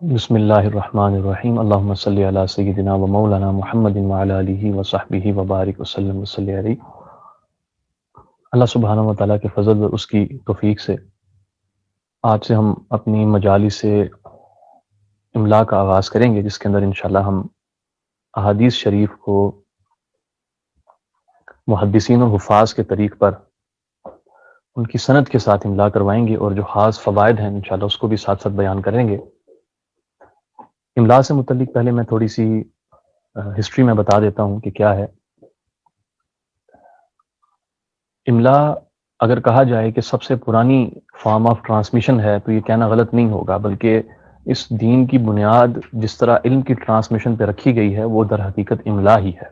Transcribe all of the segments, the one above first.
بسم اللہ الرحمن الرحیم اللہم صلی علی سیدنا و مولانا محمد وعلی آلہ و صحبہ وبارک وسلم وصلی علیہ۔ اللہ سبحانہ و تعالیٰ کے فضل اور اس کی توفیق سے آج سے ہم اپنی مجالس سے املا کا آغاز کریں گے، جس کے اندر انشاءاللہ ہم احادیث شریف کو محدثین اور حفاظ کے طریق پر ان کی سند کے ساتھ املا کروائیں گے، اور جو خاص فوائد ہیں انشاءاللہ اس کو بھی ساتھ ساتھ بیان کریں گے۔ املا سے متعلق پہلے میں تھوڑی سی ہسٹری میں بتا دیتا ہوں کہ کیا ہے املا۔ اگر کہا جائے کہ سب سے پرانی فارم آف ٹرانسمیشن ہے تو یہ کہنا غلط نہیں ہوگا، بلکہ اس دین کی بنیاد جس طرح علم کی ٹرانسمیشن پہ رکھی گئی ہے وہ در حقیقت املا ہی ہے،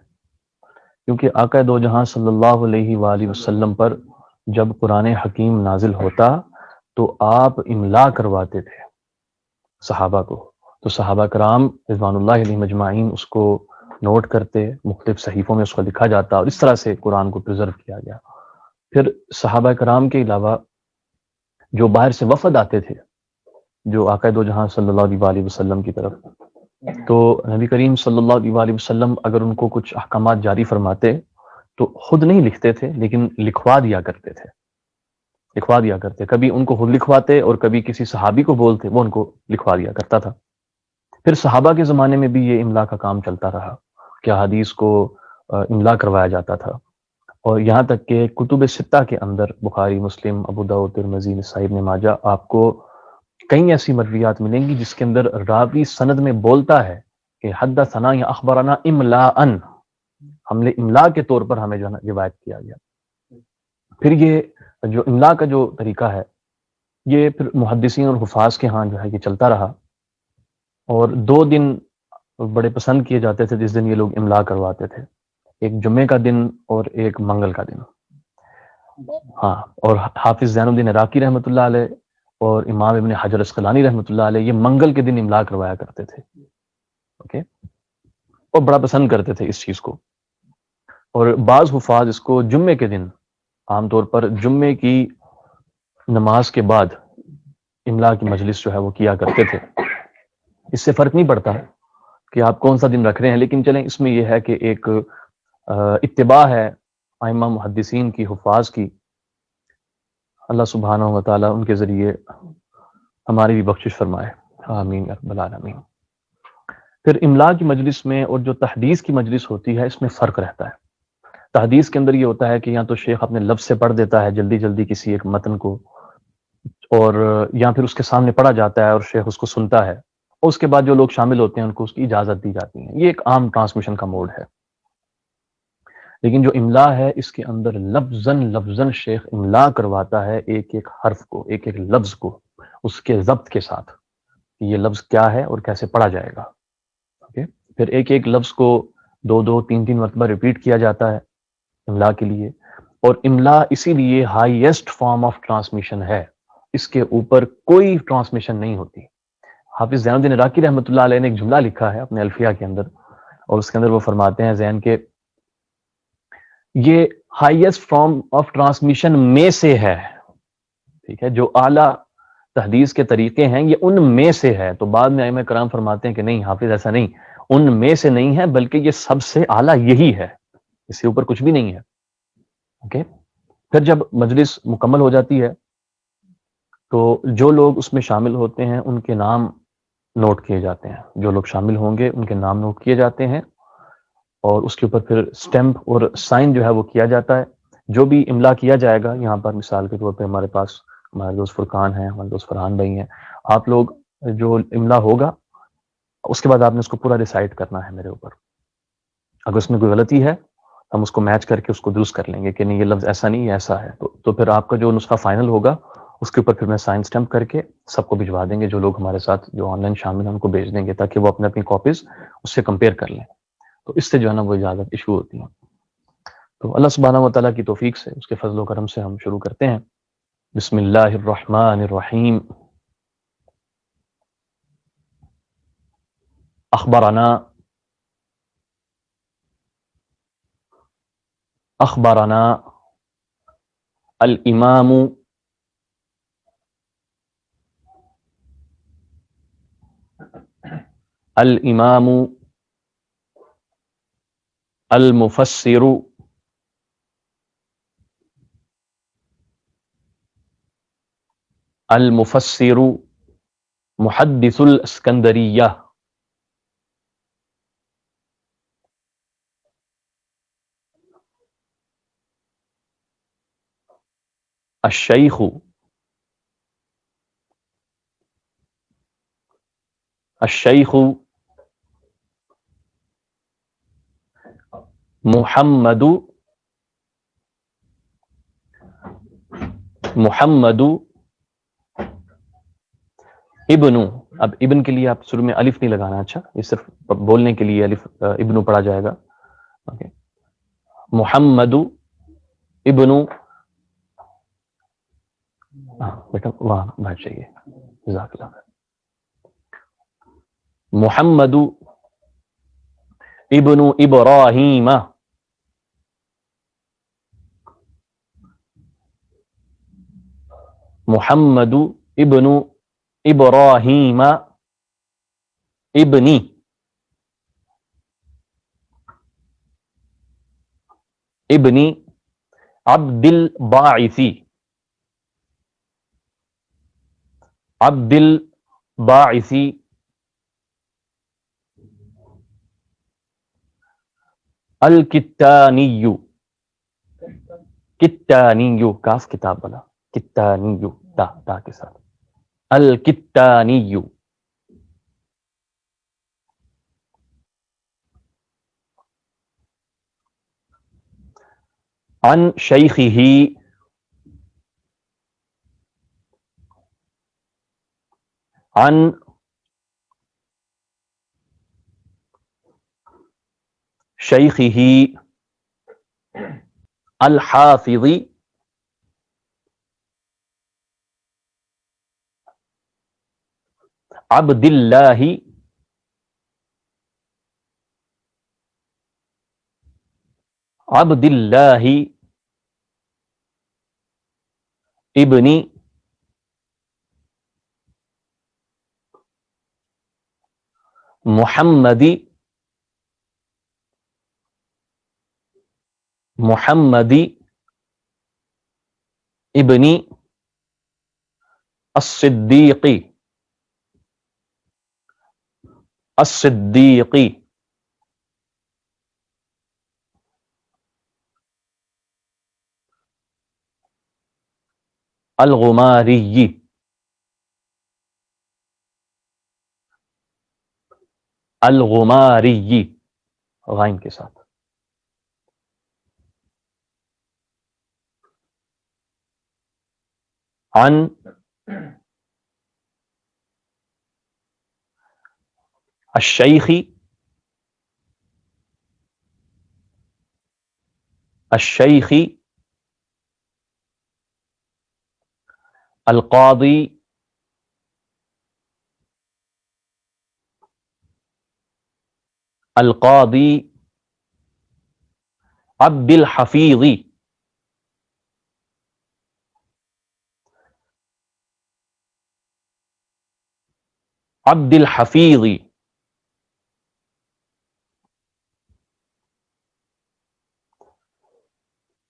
کیونکہ آقا دو جہاں صلی اللہ علیہ وآلہ وسلم پر جب قرآن حکیم نازل ہوتا تو آپ املا کرواتے تھے صحابہ کو، تو صحابہ کرام رضوان اللہ علیہ مجمعین اس کو نوٹ کرتے، مختلف صحیفوں میں اس کو لکھا جاتا، اور اس طرح سے قرآن کو پرزرو کیا گیا۔ پھر صحابہ کرام کے علاوہ جو باہر سے وفد آتے تھے جو آقا دو جہاں صلی اللہ علیہ وآلہ وسلم کی طرف، تو نبی کریم صلی اللہ علیہ وآلہ وسلم اگر ان کو کچھ احکامات جاری فرماتے تو خود نہیں لکھتے تھے، لیکن لکھوا دیا کرتے، کبھی ان کو خود لکھواتے اور کبھی کسی صحابی کو بولتے وہ ان کو لکھوا دیا کرتا تھا۔ پھر صحابہ کے زمانے میں بھی یہ املا کا کام چلتا رہا کہ حدیث کو املا کروایا جاتا تھا، اور یہاں تک کہ کتب ستہ کے اندر بخاری، مسلم، ابو داؤد، ترمذی، نسائی، ابن ماجہ آپ کو کئی ایسی مرویات ملیں گی جس کے اندر راوی سند میں بولتا ہے کہ حدثنا یا اخبرنا املاء، ہم نے املا کے طور پر ہمیں جو ہے نا روایت کیا گیا۔ پھر یہ جو املا کا جو طریقہ ہے یہ پھر محدثین اور حفاظ کے ہاں جو ہے یہ چلتا رہا، اور دو دن بڑے پسند کیے جاتے تھے جس دن یہ لوگ املا کرواتے تھے، ایک جمعے کا دن اور ایک منگل کا دن۔ ہاں، اور حافظ زین الدین عراقی رحمۃ اللہ علیہ اور امام ابن حجر اسقلانی رحمۃ اللہ علیہ یہ منگل کے دن املا کروایا کرتے تھے، اوکے، اور بڑا پسند کرتے تھے اس چیز کو۔ اور بعض حفاظ اس کو جمعے کے دن، عام طور پر جمعے کی نماز کے بعد املا کی مجلس جو ہے وہ کیا کرتے تھے۔ اس سے فرق نہیں پڑتا کہ آپ کون سا دن رکھ رہے ہیں، لیکن چلیں اس میں یہ ہے کہ ایک اتباع ہے ائمہ محدثین کی، حفاظ کی۔ اللہ سبحانہ و تعالیٰ ان کے ذریعے ہماری بھی بخشش فرمائے، آمین یا رب العالمین۔ پھر املا کی مجلس میں اور جو تحدیث کی مجلس ہوتی ہے اس میں فرق رہتا ہے۔ تحدیث کے اندر یہ ہوتا ہے کہ یا تو شیخ اپنے لفظ سے پڑھ دیتا ہے جلدی جلدی کسی ایک متن کو، اور یا پھر اس کے سامنے پڑھا جاتا ہے اور شیخ اس کو سنتا ہے، اور اس کے بعد جو لوگ شامل ہوتے ہیں ان کو اس کی اجازت دی جاتی ہے۔ یہ ایک عام ٹرانسمیشن کا موڈ ہے۔ لیکن جو املا ہے اس کے اندر لفظاً شیخ املا کرواتا ہے، ایک ایک حرف کو، ایک ایک لفظ کو اس کے ضبط کے ساتھ کہ یہ لفظ کیا ہے اور کیسے پڑھا جائے گا، اوکے۔ پھر ایک ایک لفظ کو دو دو تین تین مرتبہ ریپیٹ کیا جاتا ہے املا کے لیے، اور املا اسی لیے ہائیسٹ فارم آف ٹرانسمیشن ہے، اس کے اوپر کوئی ٹرانسمیشن نہیں ہوتی۔ حافظ زین الدین عراقی رحمۃ اللہ علیہ نے ایک جملہ لکھا ہے اپنے الفیہ کے اندر، اور اس کے اندر وہ فرماتے ہیں زین کے یہ ہائیسٹ فارم آف ٹرانسمیشن میں سے ہے، ٹھیک ہے، جو اعلیٰ تحدیث کے طریقے ہیں یہ ان میں سے ہے۔ تو بعد میں ائمہ کرام فرماتے ہیں کہ نہیں حافظ ایسا نہیں، ان میں سے نہیں ہے بلکہ یہ سب سے اعلیٰ یہی ہے، اس کے اوپر کچھ بھی نہیں ہے، اوکے۔ پھر جب مجلس مکمل ہو جاتی ہے تو جو لوگ اس میں شامل ہوتے ہیں ان کے نام نوٹ کیے جاتے ہیں، جو لوگ شامل ہوں گے ان کے نام نوٹ کیے جاتے ہیں، اور اس کے اوپر پھر سٹیمپ اور سائن جو ہے وہ کیا جاتا ہے۔ جو بھی املا کیا جائے گا، یہاں پر مثال کے طور پہ ہمارے پاس ہمارے دوست فرقان ہیں، ہمارے دوست فرحان بھائی ہیں، آپ لوگ جو املا ہوگا اس کے بعد آپ نے اس کو پورا ڈیسائیڈ کرنا ہے میرے اوپر۔ اگر اس میں کوئی غلطی ہے ہم اس کو میچ کر کے اس کو درست کر لیں گے کہ نہیں یہ لفظ ایسا نہیں یہ ایسا ہے، تو پھر آپ کا جو نسخہ فائنل ہوگا اس کے اوپر پھر میں سائن سٹیمپ کر کے سب کو بھجوا دیں گے، جو لوگ ہمارے ساتھ جو آن لائن شامل ہیں ان کو بھیج دیں گے تاکہ وہ اپنے اپنی کاپیز اس سے کمپیئر کر لیں۔ تو اس سے جو ہے نا وہ اجازت ایشو ہوتی ہے۔ تو اللہ سبحانہ و تعالیٰ کی توفیق سے، اس کے فضل و کرم سے ہم شروع کرتے ہیں۔ بسم اللہ الرحمن الرحیم۔ اخبرنا الامام الامام المفسر المفسر محدث الاسکندریہ الشیخ الشیخ محمد محمد ابن. اب ابن کے لیے آپ شروع میں الف نہیں لگانا. اچھا یہ صرف بولنے کے لیے الف ابن پڑھا جائے گا. اوکے محمد ابن بیٹا وہاں بھائی چاہیے. جزاک اللہ خیر. محمد ابن ابراہیم محمد ابن ابراہیم ابنی ابنی عبد الباعث عبد الباعث الکتانی کتانی کاف کتاب والا کتانی تا کے ساتھ الکتانی عن شیخہ عن شیخہ الحافظ عبد اللہ عبد اللہ ابن محمد محمد ابن الصدیق الصدیق الغماری الغماری غائن کے ساتھ عن الشیخ الشیخ القاضی القاضی عبد الحفیظ عبد الحفیظ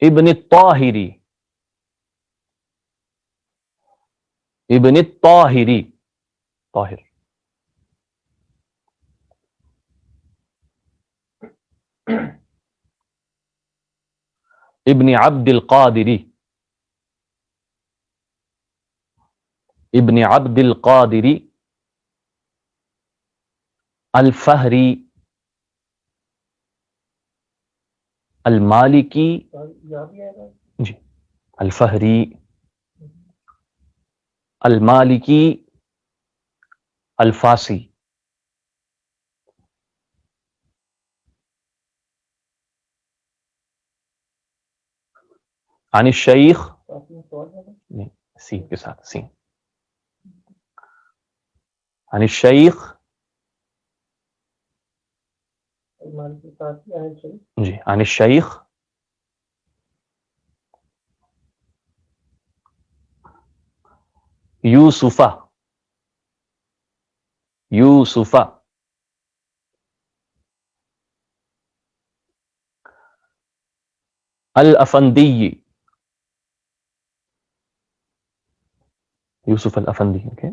ابن الطاہری ابن الطاہری طاہر ابن عبد القادر ابن عبد القادر الفہری المالکی جی الفہری المالکی الفاسی عن الشیخ سین کے ساتھ سین عن الشیخ جی عن الشیخ یوسف یوسف الافندی، یوسف الافندی، اوکے،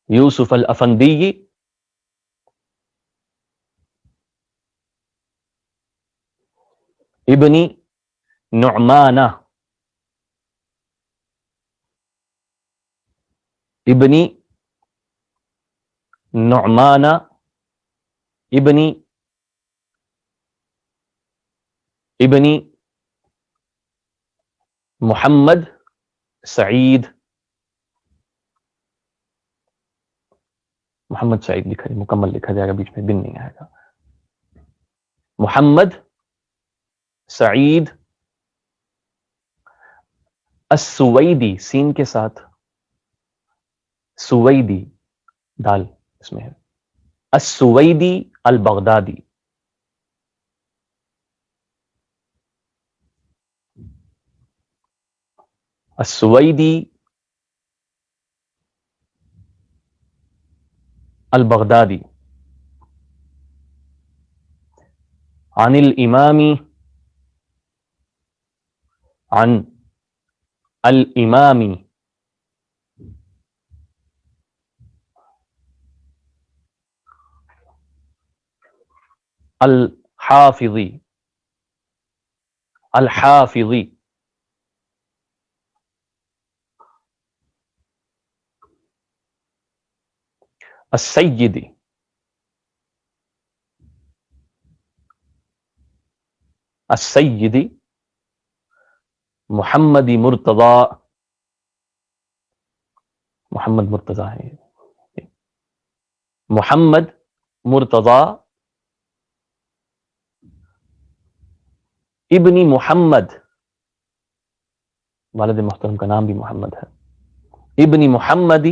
یوسف الافندی ابن نعمان، ابن نعمان ابن محمد سعید، محمد سعید لکھا جائے، مکمل لکھا جائے گا، بیچ میں بن نہیں آئے گا، محمد سعید السویدی، سین کے ساتھ سویدی، دال اس میں ہے، السویدی البغدادی، السویدی البغدادی، عن الامام، عن الامام الحافظی، الحافظی السیدی، السیدی محمد مرتضی، محمد مرتضی ہے، محمد مرتضی ابن محمد، والد محترم کا نام بھی محمد ہے، ابن محمد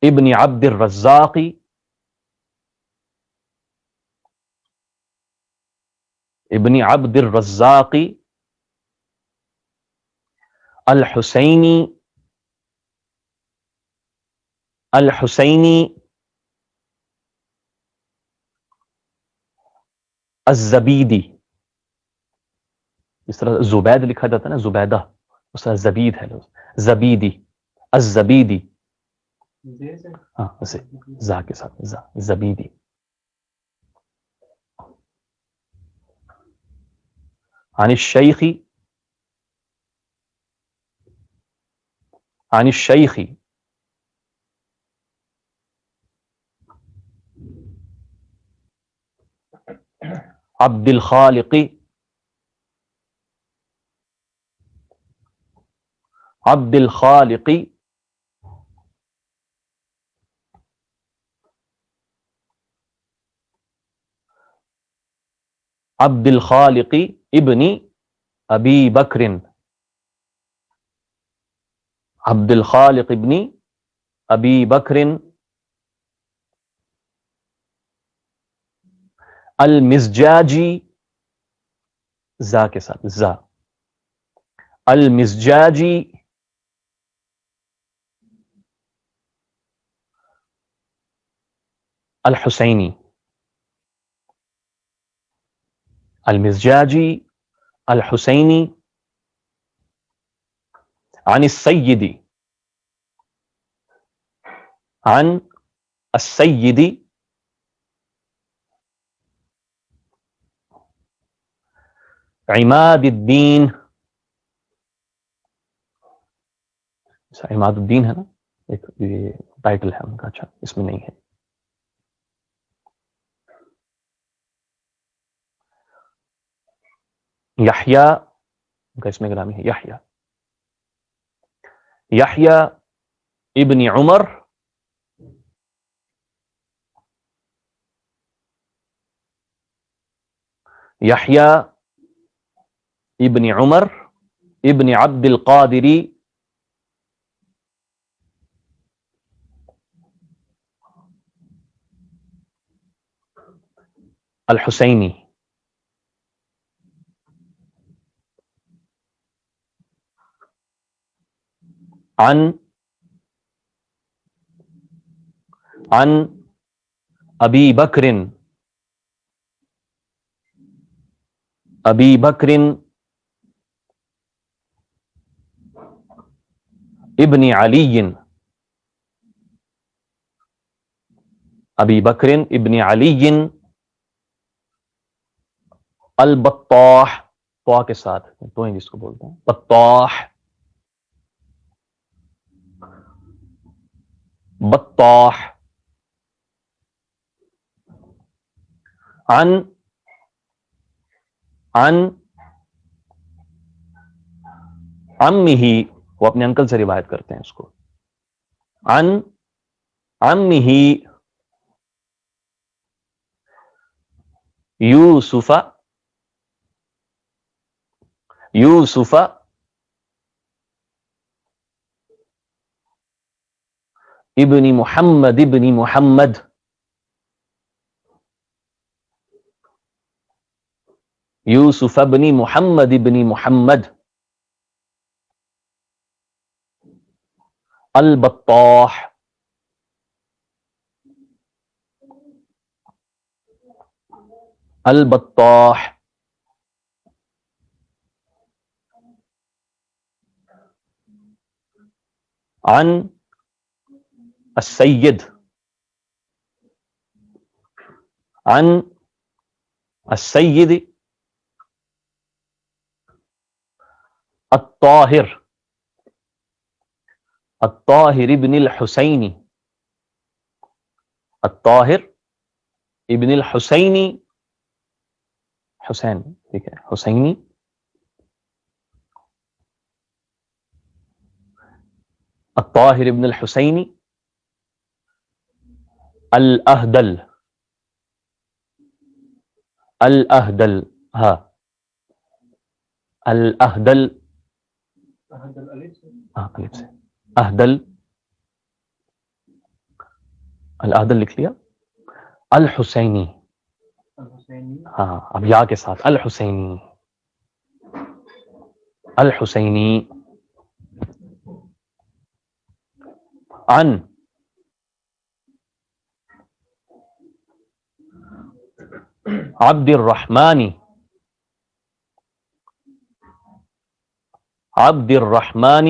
ابن عبد الرزاق ابن عبد الرزاق الحسینی، الحسینی الزبیدی، اس طرح زبید لکھا جاتا ہے نا، زبیدہ، اس طرح زبید ہے، زبیدی، الزبیدی، ہاں اسے زا کے ساتھ، زا، زبیدی، عن الشیخ، عن الشیخ عبد الخالق، عبد الخالق عبد الخالق ابن ابی بکر، عبد الخالق ابن ابی بکر المزجاجی، زا کے ساتھ، زا، المزجاجی الحسینی، المزجاجی الحسینی عن السیدی، عن السیدی عماد الدین، عماد الدین ہے نا، ایک یہ ٹائٹل ہے ان کا، اچھا اس میں نہیں ہے، یحییٰ ان کا اسم گرامی ہے، یحییٰ، یحییٰ ابن عمر یحییٰ ابن عمر ابن عبد القادری الحسینی، عن ابی بکر ابی بکر ابن علی، ابی بکر ابن علی البطاح، طا کے ساتھ تو جس کو بولتے ہیں بطاح، بطاح، عن عمہ، وہ اپنے انکل سے روایت کرتے ہیں اس کو، عن عمہ یوسف، یوسف ابن محمد ابن محمد، یوسف ابن محمد ابن محمد البطاح، البطاح، عن السید، عن السید الطاہر، الطاہر ابن الحسین، الطاہر ابن الحسینی، حسین ٹھیک ہے، حسینی، الطاہر ابن الحسینی الاہدل، الاہدل، ہاں الاہدل، ہاں الف سے اہدل، الاہدل لکھ لیا، الحسینی، ہاں اب یا کے ساتھ الحسینی، الحسینی، عن عبد الرحمن، عبد الرحمن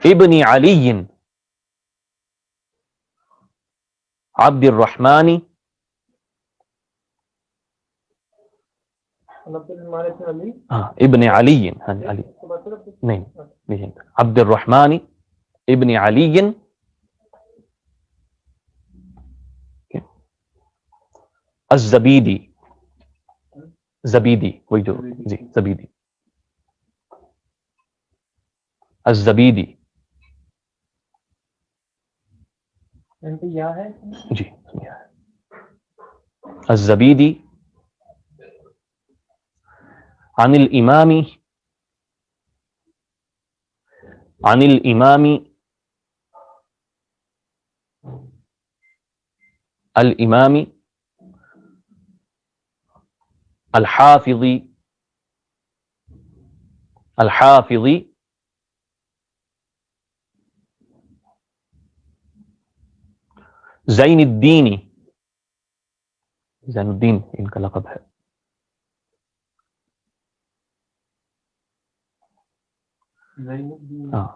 ابن علی، عبد الرحمن ہاں ابن علی، ہاں جی علی نہیں، عبد الرحمن ابن علی الزبیدی، زبیدی وہی جو جی زبیدی، الزبیدی جی الزبیدی، عن الامام، عن الامام الامام الحافظ، الحافظ زین الدین، زین الدین ان کا لقب ہے، ہاں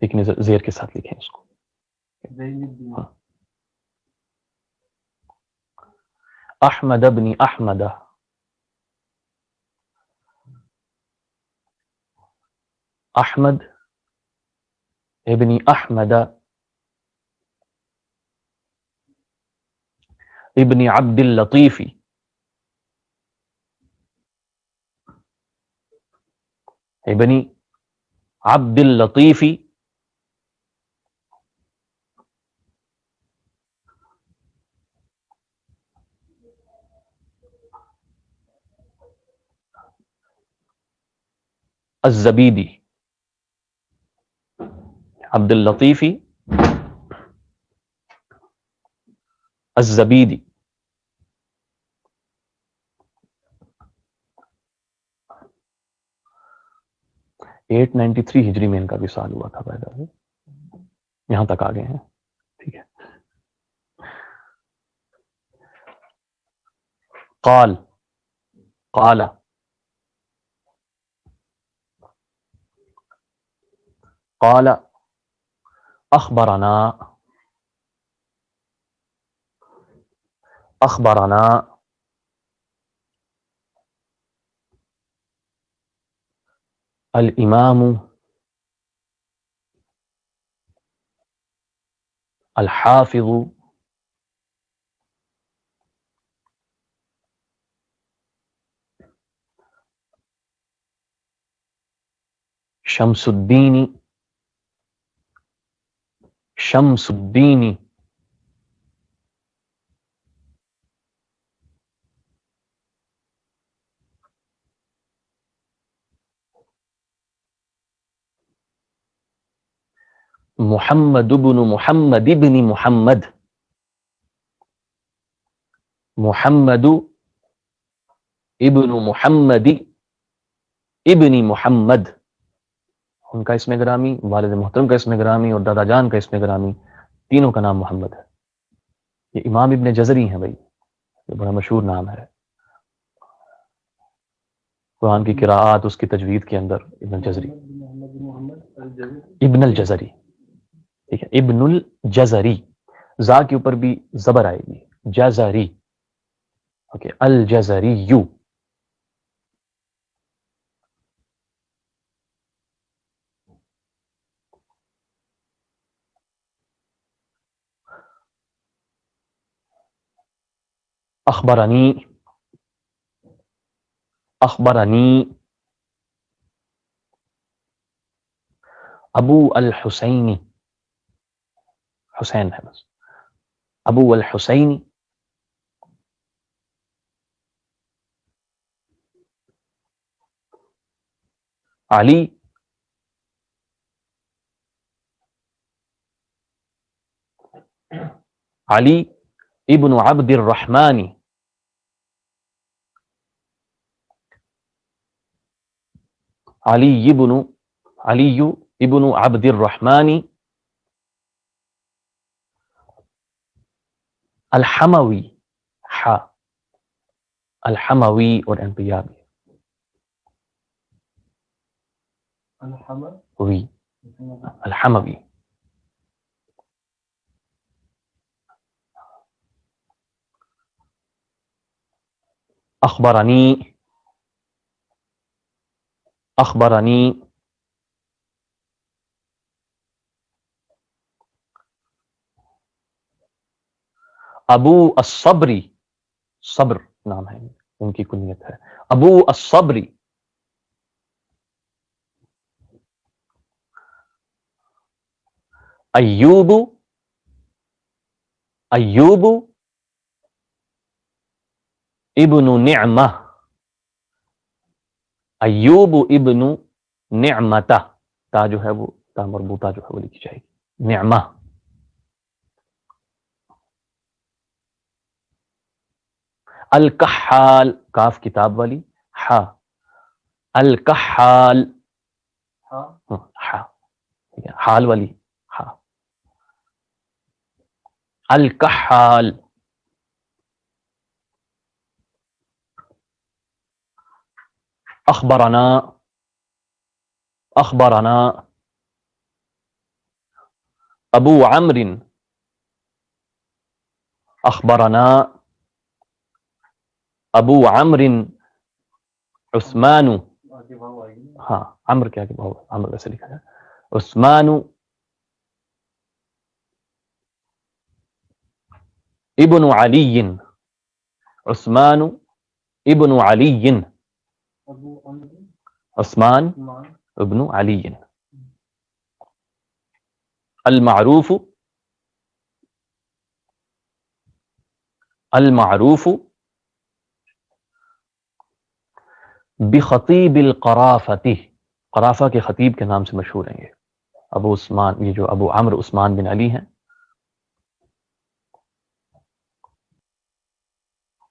لیکن زیر کے ساتھ لکھیں اس کو، ہاں احمد ابن احمد، احمد ابن احمد ابن عبد اللطیف، ابن عبد اللطیف الزبیدی، عبد اللطیف الزبیدی، 893 ہجری میں ان کا وصال ہوا تھا پیدا، یہاں تک آ گئے ہیں ٹھیک ہے۔ قال قال قال اخبرنا اخبرنا الامام الحافظ شمس الدین شمس الدین محمد بن محمد ابن محمد محمد ابن محمد ابن محمد، ان کا اسم گرامی، والد محترم کا اسم گرامی اور دادا جان کا اسم گرامی، تینوں کا نام محمد ہے۔ یہ امام ابن جزری ہیں بھائی، یہ بڑا مشہور نام ہے قرآن کی قراءات، اس کی تجوید کے اندر ابن الجزری، ابن الجزری، ٹھیک ہے، ابن الجزری، زا کے اوپر بھی زبر آئے گی، جزری، اوکے، الجزری یو۔ اخبرنی اخبرنی ابو الحسین، حسین ہے بس، ابو الحسین علی علی ابن عبد الرحمن علی ابن عبد الرحمن الحموی، ہا، الحموی اور انبیاء بھی الحموی، الحموی۔ اخبرنی اخبرنی ابو الصبری، صبر نام ہے ان کی کنیت ہے، ابو الصبری ایوب ایوب ابن نعمہ، ایوب ابن نعمتہ، تا جو ہے وہ تا مربوطہ جو ہے وہ لکھی جائے گی، نعمہ۔ الکحال، کاف کتاب والی، ہا، الکحال، ہا، حال والی، ہا، الکحال۔ اخبرنا اخبرنا ابو عمرو اخبرنا ابو عمرو عثمان، ہاں عمرو کیا کہ عمرو ویسے لکھا ہے، عثمان ابن علی، عثمان ابن علی، عثمان ابن علی، المعروف المعروف بخطیب القرافتی، قرافہ کے خطیب کے نام سے مشہور ہیں یہ ابو عثمان، یہ جو ابو عمرو عثمان بن علی ہیں،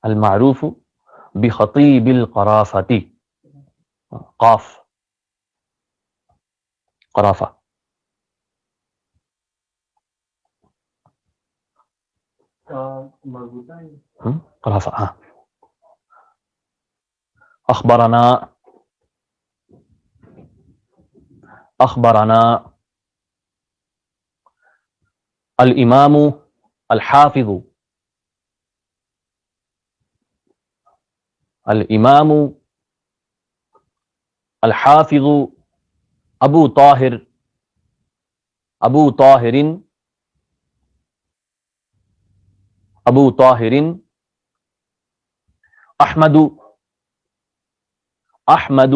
المعروف بخطیب القرافتی، قاف قرافہ، قرافہ، ہاں، اخبرنا اخبرنا الامام الحافظ الامام الحافظ ابو طاہر ابو طاہر ابو طاہر احمد احمد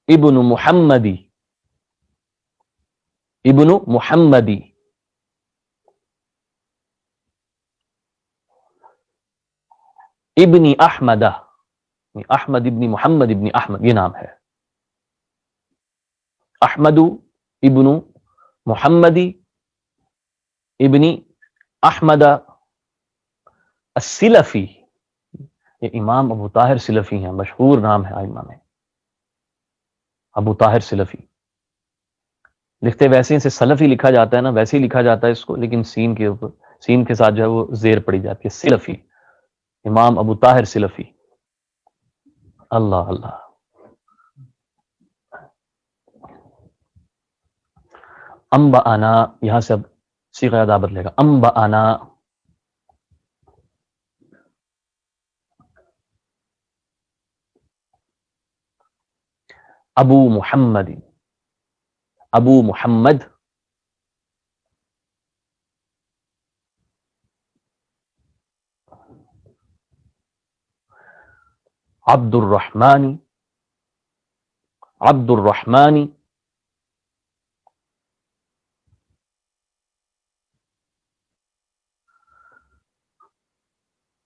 ابن محمد ابن محمد ابن احمد احمد ابن محمد ابن احمد، یہ نام ہے احمد ابن محمد ابن احمد السلفی، یہ امام ابو طاہر سلفی ہیں، مشہور نام ہے ائمہ میں، ابو طاہر سلفی لکھتے ویسے اسے سلفی لکھا جاتا ہے نا، ویسے ہی لکھا جاتا ہے اس کو، لیکن سین کے اوپر، سین کے ساتھ جو ہے وہ زیر پڑی جاتی ہے، سلفی، امام ابو طاہر سلفی۔ اللہ اللہ۔ انبأنا، یہاں سے اب صیغہ ادا بدلے گا، انبأنا ابو محمد، ابو محمد عبد الرحمن، عبد الرحمن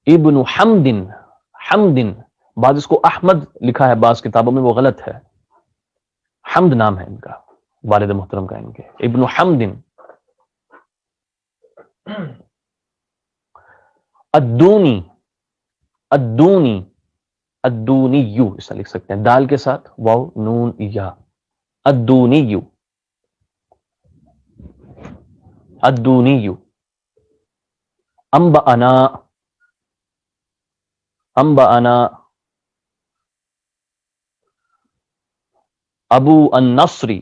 ابن حمد، حمد، بعض اس کو احمد لکھا ہے بعض کتابوں میں، وہ غلط ہے، حمد نام ہے ان کا، والد محترم کا ان کے، ابن حمد الدونی، الدونی، الدونیو، اس طرح لکھ سکتے ہیں، دال کے ساتھ واو نون یا، الدونیو، الدونیو۔ انبأنا، انبأنا ابو النصری،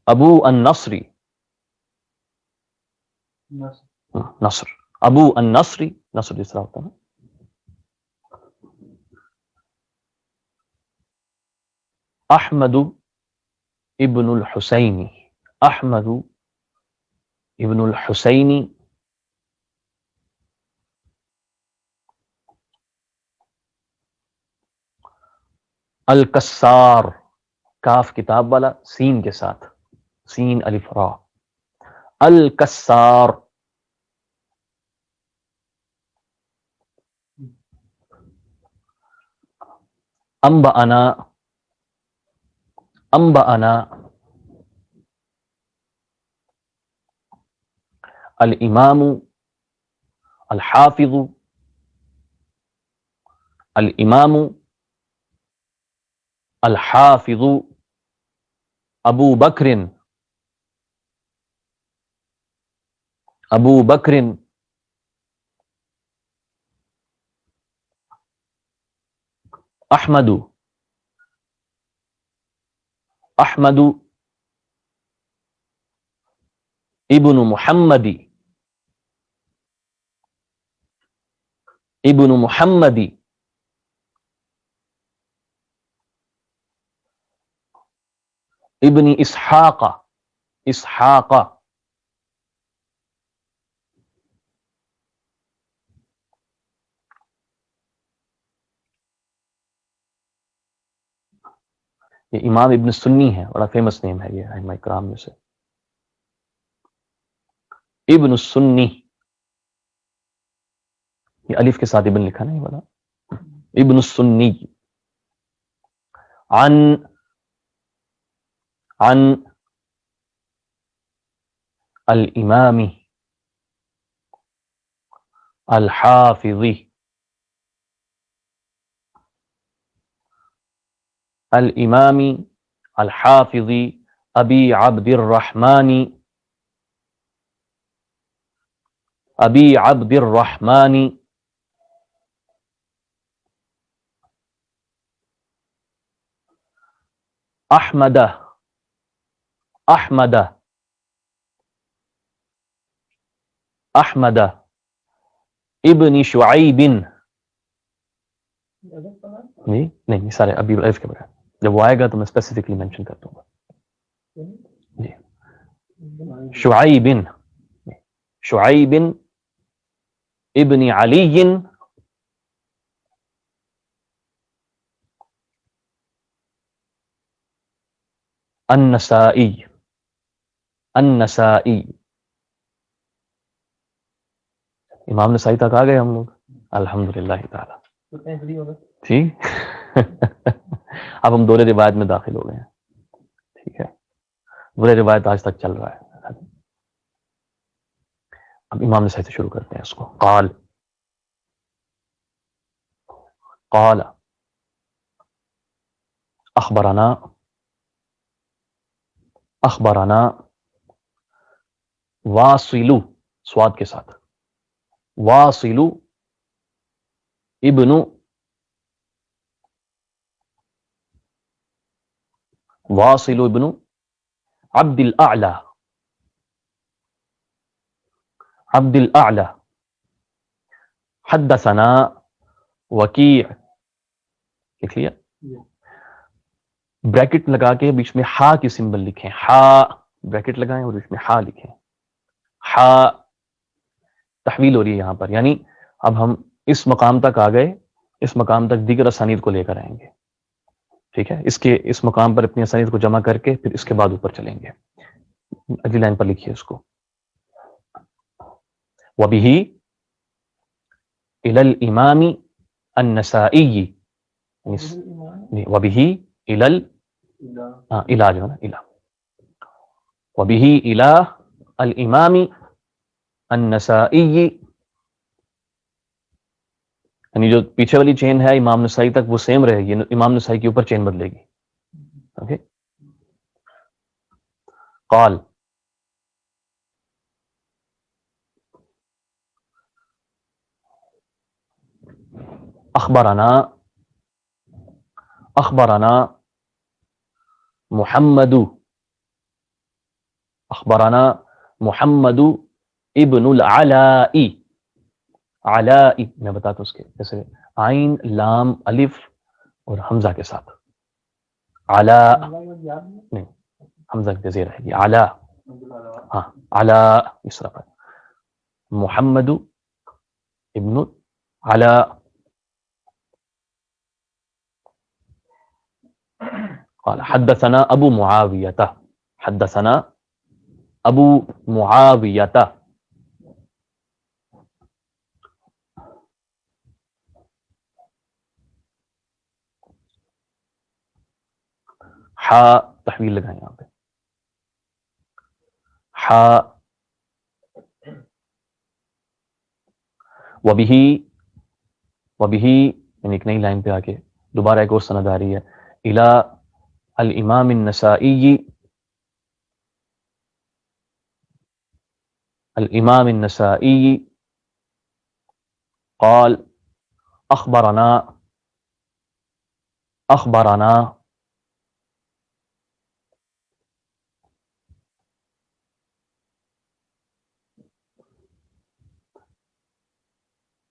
ابو النصری، نصر، ابو النصری، نصر جس طرح ہوتا ہے نا۔ احمد ابن الحسین، احمد ابن الحسین الکسار، کاف کتاب والا، سین کے ساتھ، سین الف را، الکسار۔ انبأنا، انبأنا الامام الحافظ، الامام الحافظ ابو بکر، ابو بکر احمد، احمد ابن محمد، ابن محمد ابن اسحاق، اسحاق، یہ امام ابن سنی ہے، بڑا فیمس نیم ہے یہ ائمہ کرام میں سے، ابن السنی، یہ الف کے ساتھ ابن لکھا نہیں والا، ابن السنی، عن، عن الامام الحافظ، الامام الحافظ ابی عبد الرحمن ابی عبد الرحمن احمد احمد احمد ابن شعیب. جی نہیں سارے ابھی الف کے بغیر، جب وہ آئے گا تو میں اسپیسیفکلی مینشن کر دوں گا. جی شعیب، شعیب ابن علی النسائی. النسائی، امام نسائی تک آ گئے ہم لوگ الحمدللہ تعالی. ٹھیک اب ہم دورے روایت میں داخل ہو گئے ہیں. ٹھیک ہے، دورے روایت آج تک چل رہا ہے. اب امام نسائی سے شروع کرتے ہیں اس کو. قال قال اخبرنا اخبرنا واصل، سواد کے ساتھ، واصل ابن واصل ابن عبد الاعلى عبد الاعلى حدثنا وکیع. لکھ لیا؟ بریکٹ لگا کے بیچ میں ہا کی سمبل لکھیں، ہا بریکٹ لگائیں اور بیچ میں ہا لکھیں. ہا تحویل ہو رہی ہے یہاں پر، یعنی اب ہم اس مقام تک آ گئے، اس مقام تک دیگر اسانید کو لے کر آئیں گے. ٹھیک ہے، اس مقام پر اپنی اسانید کو جمع کر کے پھر اس کے بعد اوپر چلیں گے. اگلی لائن پر لکھیے اس کو. وبہ الی الامام النسائی، وبہ الی الا جو ہے نا الا، وبہ الی الامام النسائی، یعنی جو پیچھے والی چین ہے امام نسائی تک وہ سیم رہے گی، امام نسائی کے اوپر چین بدلے گی. اوکے. قال اخبرنا اخبرنا محمد اخبرنا محمد ابن العلاء. علاء میں بتاتا ہوں اس کے، جیسے عین لام الف اور حمزہ کے ساتھ. علاء نہیں، حمزہ کی زیر رہے گی. علاء، ہاں علاء اس طرح. محمد ابن علاء قال حدثنا ابو معاویہ، حدثنا ابو معاویہ. ہا تحویل لگائیں یہاں پہ، ہا. وبہ وبہ یعنی ایک نئی لائن پہ آ کے دوبارہ ایک اور سند آ رہی ہے. الی الامام النسائی، الامام النسائی قال اخبرنا اخبرنا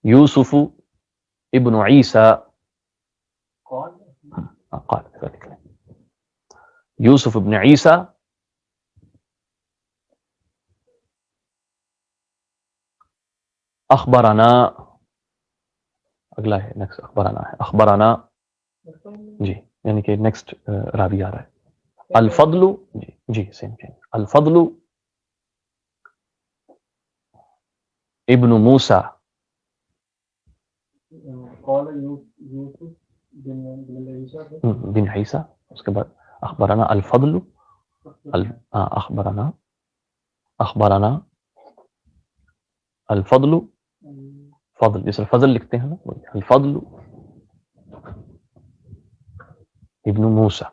یوسف ابن عیسیٰ. قال یوسف ابن عیسیٰ اخبرنا، اگلا ہے نیکسٹ اخبرنا ہے، اخبرنا جی، یعنی کہ نیکسٹ راوی آ رہا ہے. الفضل، جی جی سیم سیم. الفضل ابن موسیٰ، بن عیسیٰ. اس کے بعد اخبرنا الفضل، اخبرنا اخبرنا الفضل، فضل جیسے فضل لکھتے ہیں نا، الفضل ابن موسیٰ.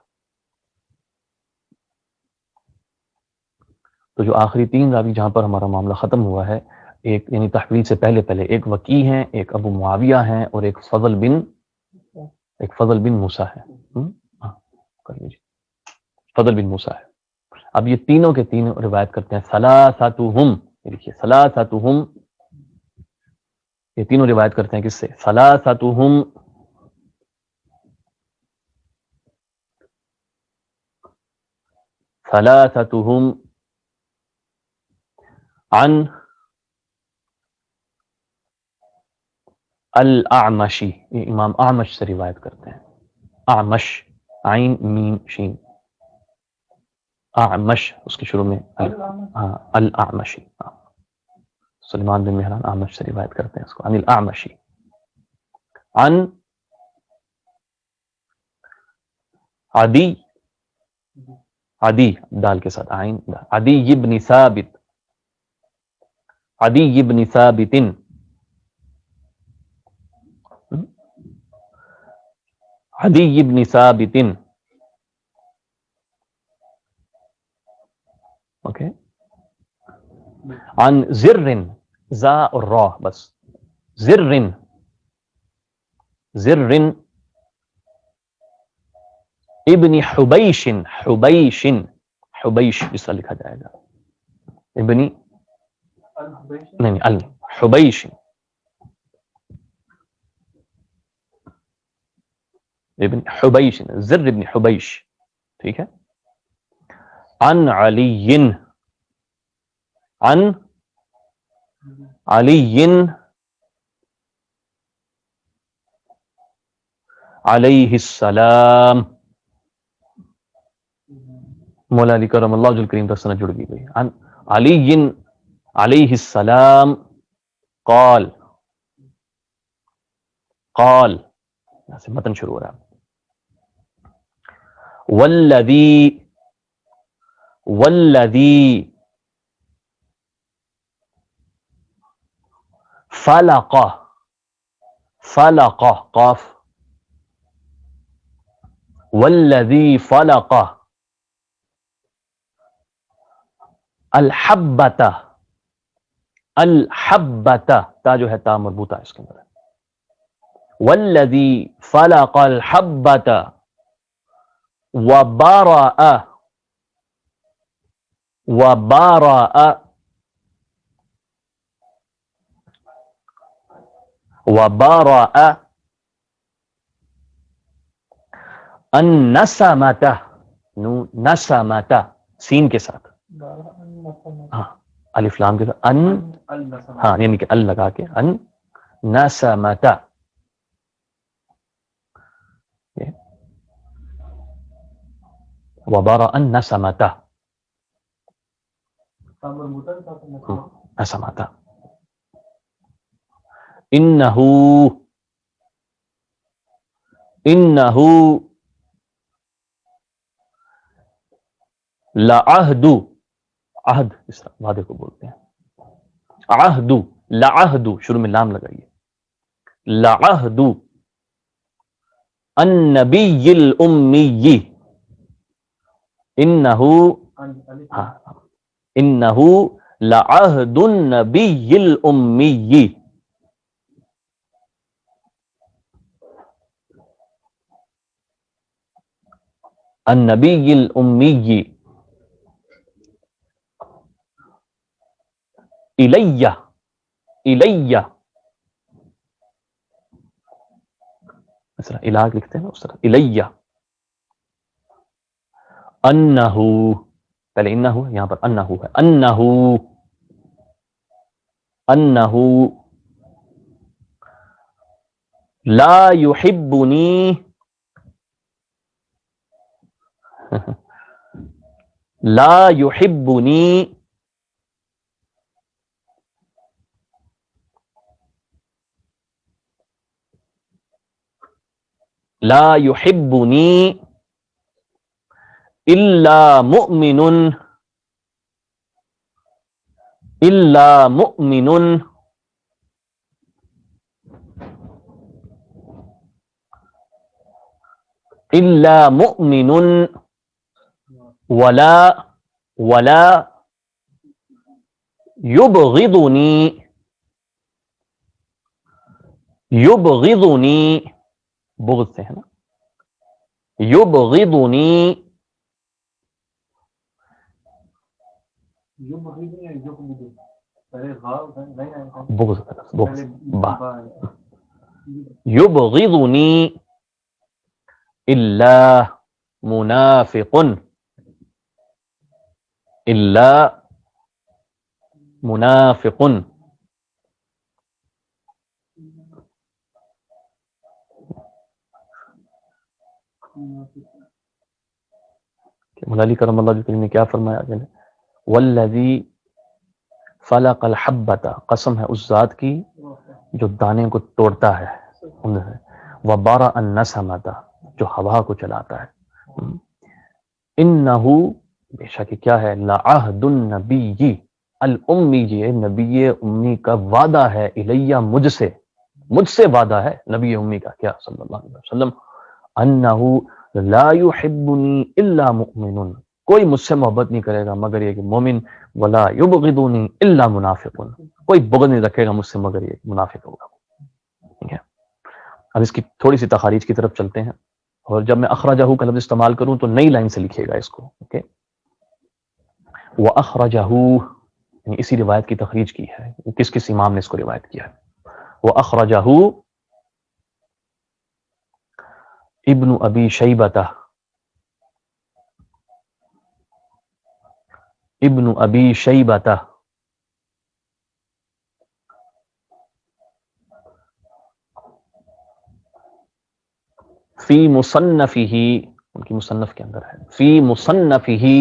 تو جو آخری تین راوی جہاں پر ہمارا معاملہ ختم ہوا ہے، ایک یعنی تحویل سے پہلے ایک وکی ہیں، ایک ابو معاویہ ہیں، اور ایک فضل بن موسیٰ ہے. ہاں کر لیجیے، فضل بن موسیٰ ہے. اب یہ تینوں کے تینوں روایت کرتے ہیں ثلاثتهم، یہ دیکھیے ثلاثتهم، یہ تینوں روایت کرتے ہیں کس سے؟ ثلاثتهم عن الاعمشی، یہ امام اعمش سے روایت کرتے ہیں. اعمش، عین میم شین، اعمش اس کے شروع میں ہاں الاعمشی. سلیمان بن مہران اعمش سے روایت کرتے ہیں اس کو. عن الاعمشی عن عدی دال کے ساتھ عین، عدی بن ثابت، عدی بن ثابت، عدی بن ثابت، اوکے. عن زر، زا اور را بس، زر ابن حبیش، حبیش اس طرح لکھا جائے گا، ابن نہیں الحبیش، ابن حبیش، زر ابن حبیش، ٹھیک ہے. عن علی، عن علی علیہ السلام، مولا علی کرم اللہ وجہ الکریم کا سند جڑ گئی. عن علی علیہ السلام قال، یہاں سے متن شروع ہو رہا ہے. والذی فلق قاف، والذی فلق الحبۃ، تا جو ہے تا مربوطہ اس کے اندر ہے. والذی فلق الحبۃ وبرأ النسمۃ، نسمۃ سین کے ساتھ، ہاں الف لام کے ساتھ، ہاں یعنی کہ ال لگا کے، ان نسمۃ، وبرأ النسمۃ، نسمۃ. انہ لعہد، عہد اس طرح وعدے کو بولتے ہیں. عہد، لعہد شروع میں لام لگائیے، لعہد النبی الامی، انہ لعہد النبی الامی، النبی الامی، الیہ اس طرح الہ لکھتے ہیں اس طرح الیہ. انہ، پہلے انہ یہاں پر انہ ہے، انہ لا یحبنی، لا یحبنی، لا یحبنی الا مؤمن، الا مؤمن، الا مؤمن ولا یبغضنی، یبغضنی، بغض سے ہے نا، یبغضنی، بغض بغض با، یبغضنی الا منافق، الا منافق، مولا علی کرم اللہ وجہہ نے کیا فرمایا آگے نے، والذی فلق الحبۃ، قسم ہے اس ذات کی جو دانے کو توڑتا ہے، وبرأ النسمۃ، جو ہوا کو چلاتا ہے، انہو، بے شک کیا ہے، لعہد النبی الامی، نبی امی کا وعدہ ہے، الیہ مجھ سے وعدہ ہے نبی امی کا، کیا صلی اللہ علیہ وسلم، انہو لا یحبنی الا مؤمن، کوئی مجھ سے محبت نہیں کرے گا مگر یہ کہ مومن، ولا یبغضنی الا منافق، کوئی بغض نہیں رکھے گا مجھ سے مگر یہ منافق ہوگا. ٹھیک ہے، اب اس کی تھوڑی سی تخاریج کی طرف چلتے ہیں، اور جب میں اخرجہ کا لفظ استعمال کروں تو نئی لائن سے لکھیے گا اس کو. اوکے، وَأَخْرَجَهُ، یعنی اسی روایت کی تخریج کی ہے، کس کس امام نے اس کو روایت کیا ہے. وَأَخْرَجَهُ ابن ابی شیبتہ، ابن ابی شیبتہ فی مصنفہ، ان کی مصنف کے اندر ہے، فی مصنفہ،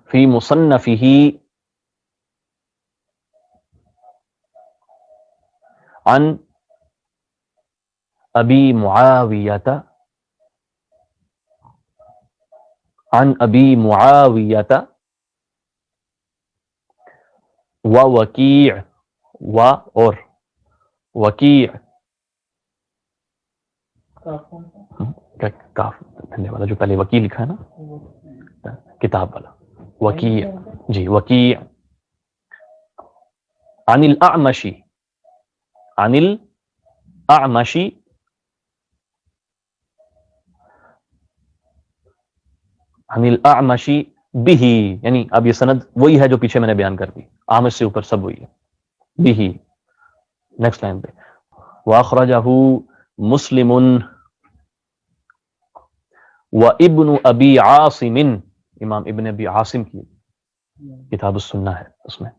فی مصنفہ عن ابی معاویۃ، عن ابی معاویۃ ووکیع، و اور وکیع، کاف دھنیہ والا جو پہلے وکیل لکھا ہے نا کتاب والا، وکیع، جی وکیع، عن الاعمش، عن الاعمش، عن الاعمش بہ، یعنی اب یہ سند وہی ہے جو پیچھے میں نے بیان کر دی، اعمش سے اوپر سب وہی ہے، بہ. نیکسٹ لائن پہ، واخرجہ مسلم وابن ابی عاصم، امام ابن ابی عاصم کی کتاب السنہ ہے اس میں،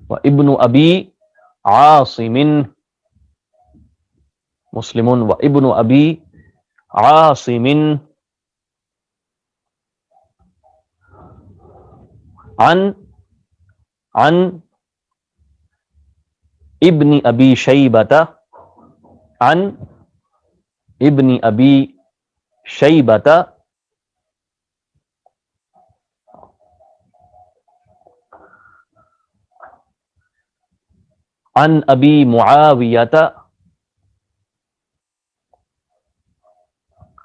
وابن ابی عاصم، مسلم وابن ابی عاصم عن ابن ابی شیبۃ، عن ابن ابی شیبۃ عن ابی معاویۃ،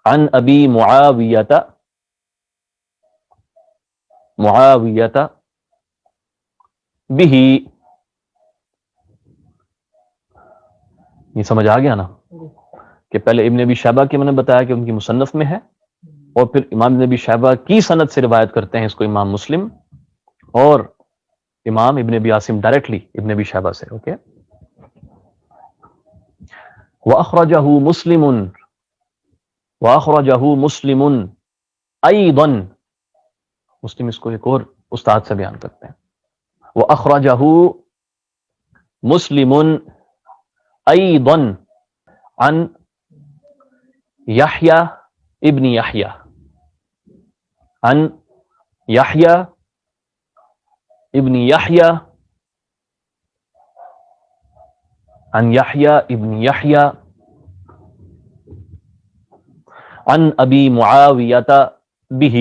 عن ابی معاویۃ، معاویۃ بہ، یہ سمجھ آ گیا نا کہ پہلے ابن ابی شیبہ کے میں نے بتایا کہ ان کی مصنف میں ہے، اور پھر امام ابن ابی شیبہ کی سند سے روایت کرتے ہیں اس کو امام مسلم اور امام ابن ابی عاصم ڈائریکٹلی ابن ابی شیبہ سے. اوکے، واخرجہ مسلم، واخرجہ مسلم ایضا، مسلم اس کو ایک اور استاد سے بیان کرتے ہیں، واخرجہ مسلم ایضا عن یحییٰ ابن یحییٰ، عن یحییٰ ابن یحییٰ، عن یحییٰ ابن یحییٰ عن ابی معاویۃ بہ،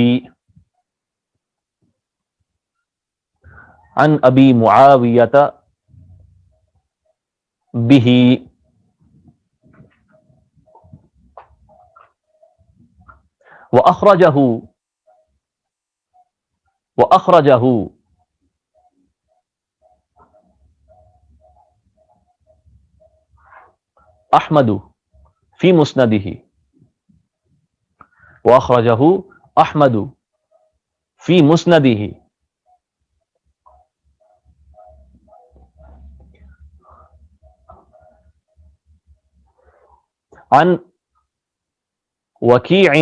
عن ابی معاویۃ بہ، واخرجہ وأخرجه أحمد في مسنده وأخرجه أحمد في مسنده عن وكيع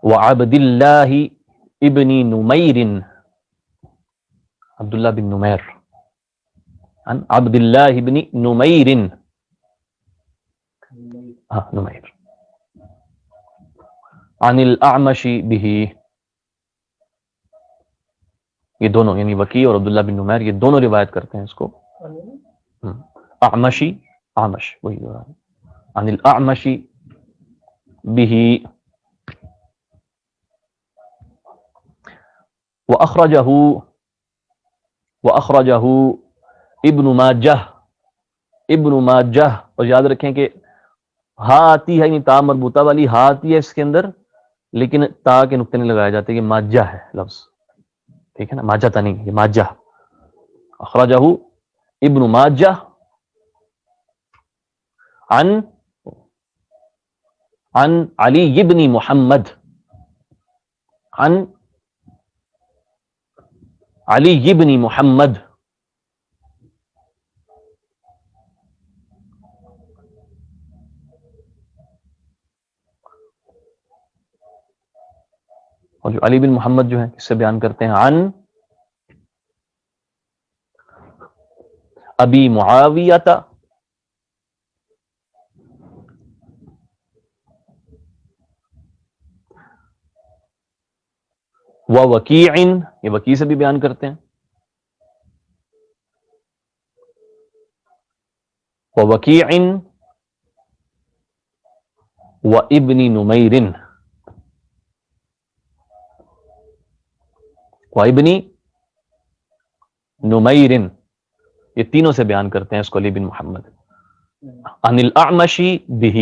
وعبد الله ابن نمير، عبد الله بن نمير، عن عبد الله بن نمير، نمير، عن الأعمش به، یہ دونوں یعنی وکی اور عبداللہ بن نمیر یہ دونوں روایت کرتے ہیں اس کو. اعمشی، اعمش وہی عن الاعمش به. واخرجہ ابن ماجہ، ابن ماجہ. اور یاد رکھیں کہ ہا آتی ہے، یعنی تا مربوطہ والی ہا آتی ہے اس کے اندر، لیکن تا کے نقطے نہیں لگائے جاتے. یہ ماجہ ہے لفظ، ٹھیک ہے نا، ماجہ تا نہیں، یہ ماجہ. اخرجہ ابن ماجہ عن علی ابن محمد، عن علی ابن محمد اور جو علی بن محمد جو ہے کس سے بیان کرتے ہیں؟ عن ابی معاویہ و وکیع، یہ وکیع سے بھی بیان کرتے ہیں. و وکیع و ابن نمیر، و ابن نمیر، یہ تینوں سے بیان کرتے ہیں اس کو علی بن محمد. عن الاعمش به،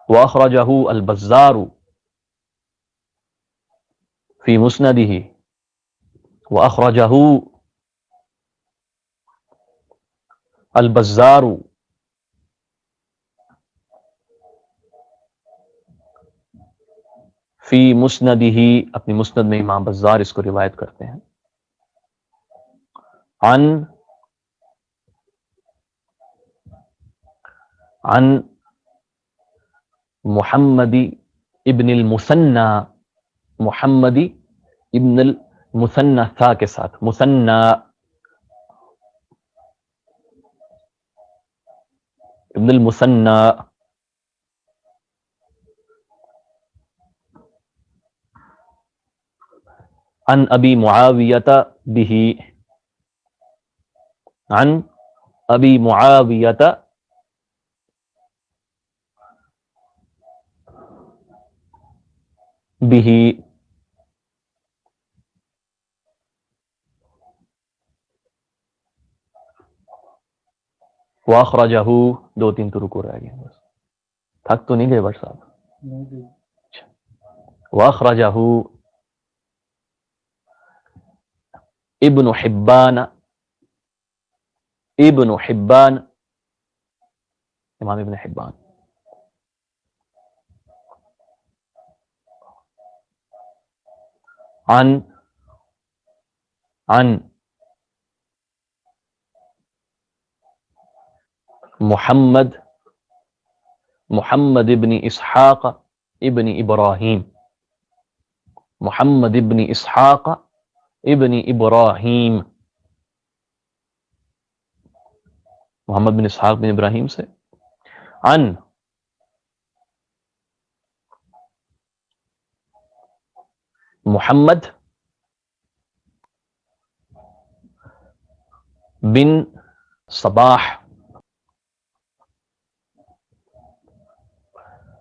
واخرجہ البزار فی مسندہ، واخرجہ البزار فی مسندہ، اپنی مسند میں امام بزار اس کو روایت کرتے ہیں. عن محمد ابن المثنى، محمد ابن المثنى تھا کے ساتھ، مثنى ابن المثنى، عن ابی معاویہ به، عن ابی معاویہ به، واخرجہ، دو تین تو رکو رہ گئے بس، تھک تو نہیں گئے بٹ صاحب. واخرجہ ابن حبان، ابن حبان، امام ابن حبان، عن محمد ابن اسحاق ابن ابراہیم، محمد ابن اسحاق ابن ابراہیم، محمد بن اسحاق بن ابراہیم سے. عن محمد بن صباح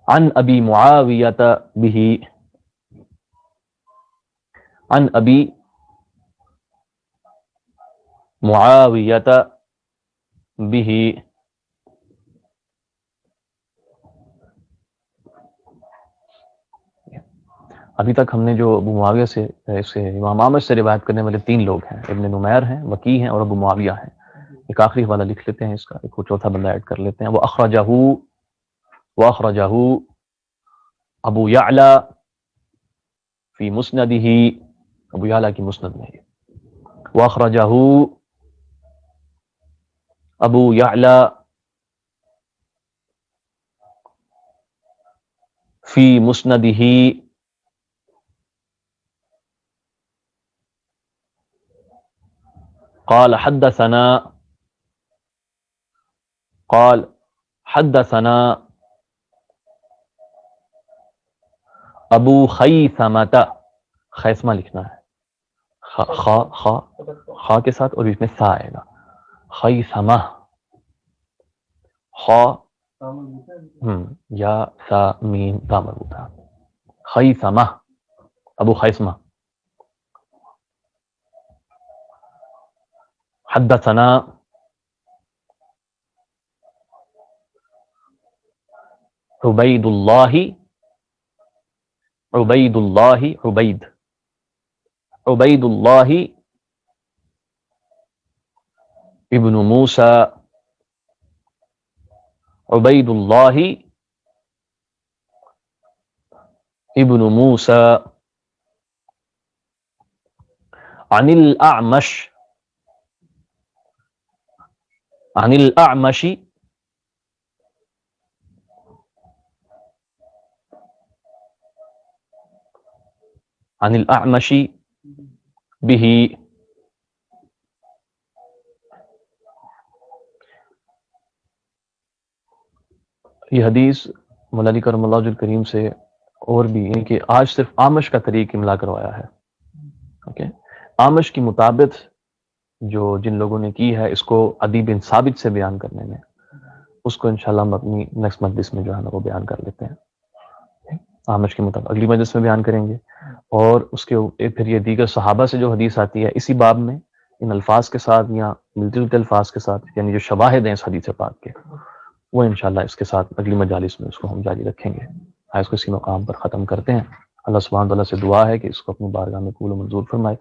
عن ابی معاویہ به، عن ابی معاویۃ بہ، ابھی تک ہم نے جو ابو معاویہ سے امام احمد سے روایت کرنے والے 3 لوگ ہیں، ابن نمیر ہیں، وکی ہیں، اور ابو معاویہ ہیں۔ ایک آخری حوالہ لکھ لیتے ہیں اس کا، ایک چوتھا بندہ ایڈ کر لیتے ہیں۔ واخرجہ ابو یعلا فی مسندہ، ابو یعلا کی مسند میں ہے۔ واخرجہ ابو یعلا فی مسندہ قال حدثنا ابو خیثمۃ، خیثمہ لکھنا ہے، خا کے ساتھ، اور اس میں سا آئے گا، خیثمہ، خا یا سا میم تا مربوطہ، خیثمہ، ابو خیثمہ۔ حدثنا عبید اللہ ابن موسیٰ، عبید اللہ ابن موسیٰ عن الأعمش به، یہ حدیث مولا علی کرم اللہ وجہ الکریم سے اور بھی، یعنی کہ آج صرف آمش کا طریق املا کروایا ہے۔ اوکے، آمش کی مطابق جو جن لوگوں نے کی ہے اس کو عدی بن ثابت سے بیان کرنے میں، اس کو انشاءاللہ ہم اپنی نیکسٹ مجلس میں جو ہے نا وہ بیان کر لیتے ہیں۔ آمش کے مطابق اگلی مجلس میں بیان کریں گے، اور اس کے پھر یہ دیگر صحابہ سے جو حدیث آتی ہے اسی باب میں ان الفاظ کے ساتھ یا ملتے جلتے الفاظ کے ساتھ، یعنی جو شواہد ہیں اس حدیث پاک کے، وہ انشاءاللہ اس کے ساتھ اگلی مجالس میں اس کو ہم جاری رکھیں گے۔ اس کو اسی مقام پر ختم کرتے ہیں۔ اللہ سبحانہ وتعالیٰ سے دعا ہے کہ اس کو اپنی بارگاہ میں قبول و منظور فرمائے۔